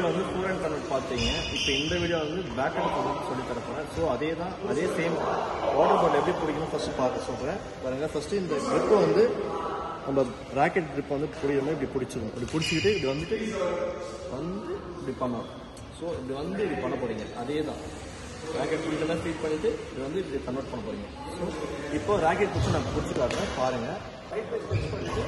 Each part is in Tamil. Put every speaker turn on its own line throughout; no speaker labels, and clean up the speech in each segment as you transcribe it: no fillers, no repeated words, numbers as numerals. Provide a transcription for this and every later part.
வீடியோவில் வந்து ஃபோர் ஹேண்ட் கன்வெர்ட் பார்த்தீங்க. இப்போ இந்த வீடியோ வந்து பேக் ஹேண்ட் கன்வெர்ட் சொல்லி தரப்போகிறேன். ஸோ அதே சேம் வாட்டர் பாட்டில் எப்படி பிடிக்கணும் ஃபஸ்ட்டு பார்க்க சொல்கிறேன் பாருங்கள். ஃபஸ்ட்டு இந்த க்ரிப்பை வந்து நம்ம ராக்கெட் க்ரிப்பை வந்து பிடிக்கிற மாதிரி இப்படி பிடிச்சிடும். இப்படி பிடிச்சிக்கிட்டு இப்படி வந்துட்டு இப்படி பண்ணணும். ஸோ இப்படி பண்ண போகிறீங்க. அதே தான் ராக்கெட் பிடிக்கலாம் ஃபீட் பண்ணிவிட்டு இப்படி கன்வெர்ட் பண்ண போகிறீங்க. ஸோ இப்போ ராக்கெட் பிடிச்சி நான் பிடிச்சி காட்டுறேன் பாருங்கள். ரைட் பை ஸ்ட்ரெச் பண்ணிவிட்டு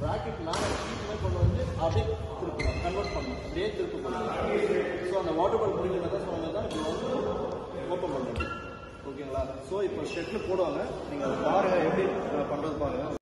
ராக்கெட் மேலே கொண்டு வந்து அப்படியே திருப்பணும், கன்வெர்ட் பண்ணணும். அப்படியே திருப்ப போகிறீங்க. ஸோ அந்த வாட்டர் பால் பிடிக்கிறத தான் சொன்னது தான் இப்போ வந்து ஓப்பன் பண்ணுறது. ஓகேங்களா? ஸோ இப்போ ஸ்டெப்பில் போடுவாங்க. நீங்கள் அதை பாருங்கள், எப்படி பண்ணுறது பாருங்கள்.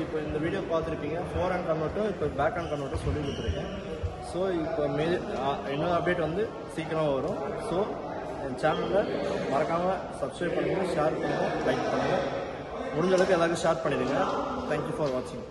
இப்போ இந்த வீடியோ பார்த்துருப்பீங்க. ஃபோர் ஹேண்ட் கன்வெர்ட்டும் இப்போ பேக் ஹேண்ட் கன்வெர்ட்டும் சொல்லி கொடுத்துருக்கேன். ஸோ இப்போ இன்னொரு அப்டேட் வந்து சீக்கிரமாக வரும். ஸோ என் சேனலில் மறக்காமல் சப்ஸ்கிரைப் பண்ணுங்கள், ஷேர் பண்ணுங்கள், லைக் பண்ணுங்கள். முடிஞ்ச அளவுக்கு எல்லாருக்கும் ஷேர் பண்ணிடுங்க. தேங்க்யூ ஃபார் வாட்சிங்.